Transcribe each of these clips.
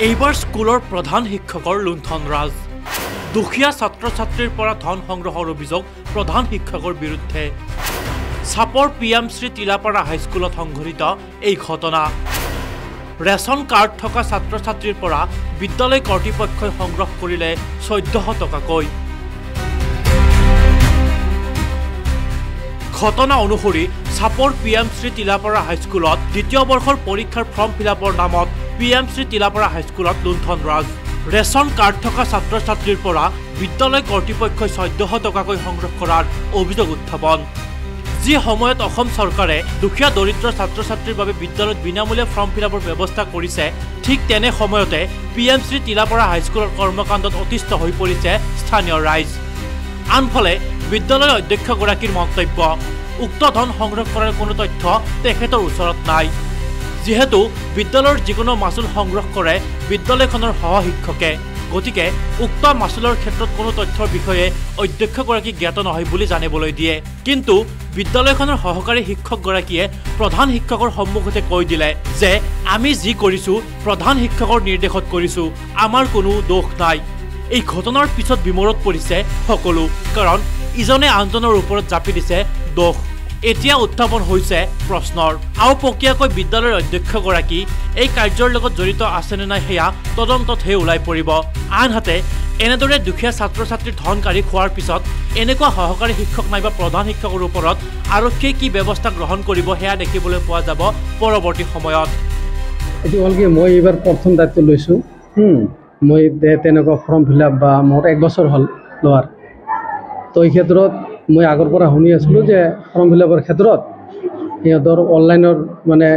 এইবাৰ স্কুলৰ প্ৰধান শিক্ষকৰ লুণ্ঠন ৰাজ দুখীয়া ছাত্ৰ ছাত্ৰীৰ পৰা ধন সংগ্ৰহৰ অভিযোগ প্ৰধান শিক্ষকৰ বিৰুদ্ধে চাপৰ পিএম শ্ৰী তিলাপাৰা হাইস্কুলত সংঘটিত এই ঘটনা ৰেচন কাৰ্ড থকা ছাত্ৰ ছাত্ৰীৰ পৰা বিদ্যালয় কৰ্তৃপক্ষই সংগ্ৰহ কৰিলে 1400 টকাকৈ ঘটনা অনুসৰি চাপৰ পিএম শ্ৰী তিলাপাৰা হাইস্কুলত দ্বিতীয় বৰ্ষৰ পৰীক্ষাৰ ফৰ্ম ফিলাপৰ নামত পিএম শ্ৰী তিলাপাৰা হাইস্কুলত লুণ্ঠন ৰাজ ৰেচন কাৰ্ড থকা ছাত্ৰ ছাত্ৰীৰ পৰা বিদ্যালয় কৰ্তৃপক্ষই 1400 টকাকৈ সংগ্ৰহ কৰাৰ অভিযোগ উত্থাপন যি সময়ত অসম চৰকাৰে দুখীয়া দৰিদ্ৰ ছাত্ৰ ছাত্ৰীৰ বাবে বিদ্যালয়ত বিনামূলীয়া ফৰ্ম ফিলাপৰ ব্যৱস্থা কৰিছে ঠিক তেনে সময়তে পিএম শ্ৰী তিলাপাৰা হাইস্কুলৰ কৰ্মকাণ্ডত অতিষ্ঠ হৈ পৰিছে স্থানীয় ৰাইজ আনফালে বিদ্যালয়ৰ অধ্যক্ষগৰাকীৰ মন্তব্য উক্ত ধন সংগ্ৰহ কৰাৰ কোনো তথ্য তেখেতৰ ওচৰত নাই যেহেতু বিদ্যালয়ৰ যিকোনো মাচুল সংগ্ৰহ কৰে বিদ্যালয়খনৰ সহশিক্ষকে গতিকে উক্ত মাচুলৰ ক্ষেত্ৰত কোনো তথ্যৰ বিষয়ে অধ্যক্ষগৰাকী জ্ঞাত নহয় বুলি জানিবলৈ দিয়ে কিন্তু বিদ্যালয়খনৰ সহকাৰী শিক্ষকগৰাকীয়ে প্ৰধান শিক্ষকৰ সন্মুখতে কৈ দিলে যে আমি যি কৰিছো প্ৰধান শিক্ষকৰ নিৰ্দেশত কৰিছো আমাৰ কোনো দোষ নাই এই ঘটনাৰ পিছত বিমৰত পৰিছে সকলো কাৰণ ইজনে আনজনৰ ওপৰত জাপি দিছে দোষ এতিয়া উত্থাপন হৈছে প্ৰশ্নৰ আওপকীয়াকৈ বিদ্যালয়ৰ অধ্যক্ষগৰাকী এই কাৰ্যৰ লগত জড়িত আছেনে নাই সেয়া তদন্ততহে ওলাই পৰিব আনহাতে এনেদৰে দুখীয়া ছাত্ৰ ছাত্ৰীৰ ধন কাঢ়ি খোৱাৰ পিছত এনেকুৱা সহকাৰী শিক্ষক নাইবা প্ৰধান শিক্ষকৰ ওপৰত আৰক্ষীয়ে কি ব্যৱস্থা গ্ৰহণ কৰিব সেয়া দেখিবলৈ পোৱা যাব পৰৱৰ্তী সময়ত এটি হ'ল কি মই এইবাৰ প্ৰথম দায়িত্ব লৈছোঁ মই তেনেকুৱা ফৰ্ম ফিলাপ বা মোৰ 1 বছৰ হ'ল লোৱাৰ তো এই ক্ষেত্ৰত মই আগৰ পৰা শুনি আছিলোঁ যে ফৰ্ম ফিলাপৰ ক্ষেত্ৰত সিহঁতৰ অনলাইনৰ মানে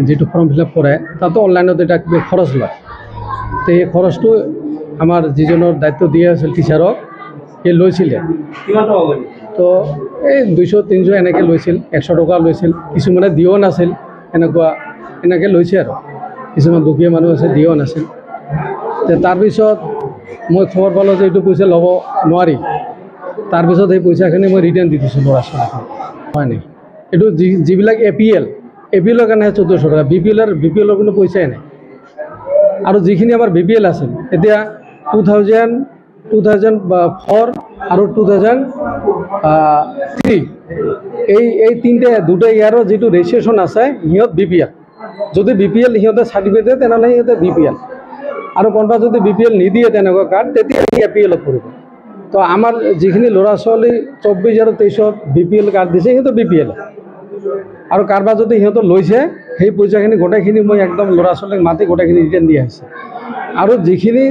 যিটো ফৰ্ম ফিলাপ কৰে তাতো অনলাইনত এটা কিবা খৰচ লয় তো এই খৰচটো আমাৰ যিজনৰ দায়িত্ব দিয়া আছিল টিচাৰক সেই লৈছিলে তো এই 200-300 এনেকৈ লৈছিল 100 টকা লৈছিল কিছুমানে দিও নাছিল এনেকৈ লৈছে আৰু কিছুমান দুখীয়া মানুহ আছে দিও নাছিল তাৰপিছত মই খবৰ পালোঁ যে এইটো পইচা ল'ব নোৱাৰি তাৰপিছত এই পইচাখিনি মই ৰিটাৰ্ণ দি দিছোঁ ল'ৰা ছোৱালীক হয় নেকি এইটো যিবিলাক এপিএলৰ কাৰণেহে 1400 টকা বিপিএলৰ কোনো পইচাই নাই আৰু যিখিনি আমাৰ বিপিএল আছিল এতিয়া 2004 আৰু 2003 এই দুটা ইয়াৰৰ যিটো ৰেজিষ্ট্ৰেশ্যন আছে সিহঁত বিপিএল যদি বিপিএল সিহঁতে চাৰ্টিফিকেট দিয়ে তেনেহ'লে সিহঁতে বিপিএল আৰু কোনোবা যদি বিপিএল নিদিয়ে তেনেকুৱা কাৰ্ড তেতিয়া এপিএলত পৰিব তো আমাৰ যিখিনি ল'ৰা ছোৱালী 24 আৰু 23ত বিপিএল কাৰ্ড দিছে সিহঁতৰ বিপিএল আৰু কাৰোবাৰ যদি সিহঁতৰ লৈছে সেই পইচাখিনি গোটেইখিনি মই একদম ল'ৰা ছোৱালীক মাতি গোটেইখিনি ৰিটাৰ্ণ দিয়া হৈছে আৰু যিখিনি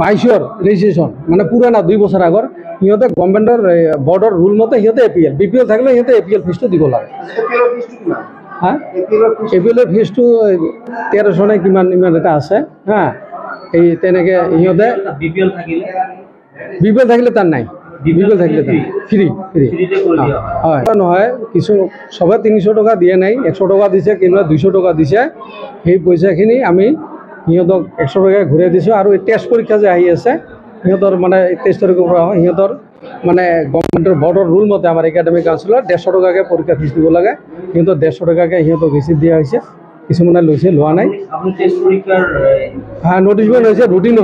22ৰ ৰেজিষ্ট্ৰেশ্যন মানে পুৰণা 2 বছৰ আগৰ সিহঁতে গভৰ্ণমেণ্টৰ বৰ্ডৰ ৰুল মতে সিহঁতে এপিএল বিপিএল থাকিলে সিহঁতে এপিএল ফিজটো দিব লাগে এপিএলৰ ফিজটো 1300 নে কিমান ইমান এটা আছে হা এই তেনেকৈ সিহঁতে বিপিএল থাকিলে তাৰ নাই বিপিএল থাকিলে ফ্ৰী হয় নহয় কিছু সবে 300 টকা দিয়ে নাই 100 টকা দিছে কিংবা 200 টকা দিছে সেই পইচাখিনি আমি সিহঁতক 100 টকা ঘূৰাই দিছোঁ আৰু এই টেষ্ট পৰীক্ষা যে আহি আছে সিহঁতৰ মানে 23 তাৰিখৰ পৰা সিহঁতৰ মানে গভৰ্ণমেণ্টৰ বৰ্ডৰ ৰুল মতে আমাৰ একাডেমিক কাউন্সিলৰ 150 টকাকৈ পৰীক্ষা ফিজ দিব লাগে সিহঁতৰ 150 টকাকৈ সিহঁতক ৰিচিপ্ট দিয়া হৈছে কিছুমানে লৈছে লোৱা নাই নটিচ বোৰ্ড হৈছে ৰুটিনো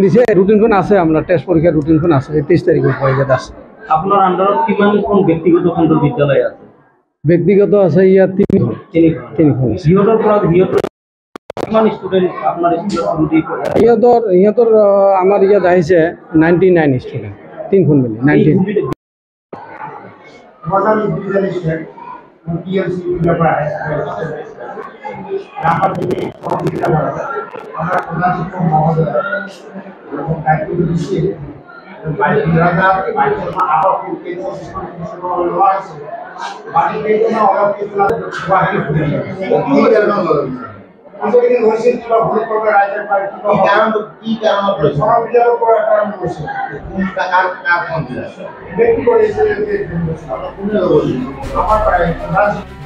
দিছে ৰুটিনখন আছে আপোনাৰ টেষ্ট পৰীক্ষাৰ ৰুটিনখন আছে 23 তাৰিখৰ পৰা ইয়াত আছে আপোনাৰ আণ্ডাৰত কিমানখন ব্যক্তিগত খণ্ডৰ বিদ্যালয় আছে ব্যক্তিগত আছে ইয়াত তিনিখন সিহঁতৰ আমাৰ ইয়াত আহিছে 99 ষ্টুডেণ্ট 3খন মিলি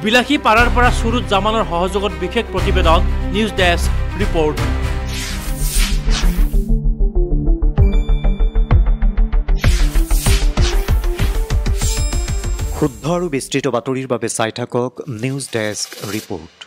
বিলাসী পাৰাৰ পৰা সুৰুজ জামানৰ সহযোগত বিশেষ প্ৰতিবেদন নিউজ ডেস্ক ৰিপৰ্ট শুদ্ধ আৰু বিস্তৃত বাতৰিৰ বাবে চাই থাকক নিউজ ডেস্ক ৰিপৰ্ট।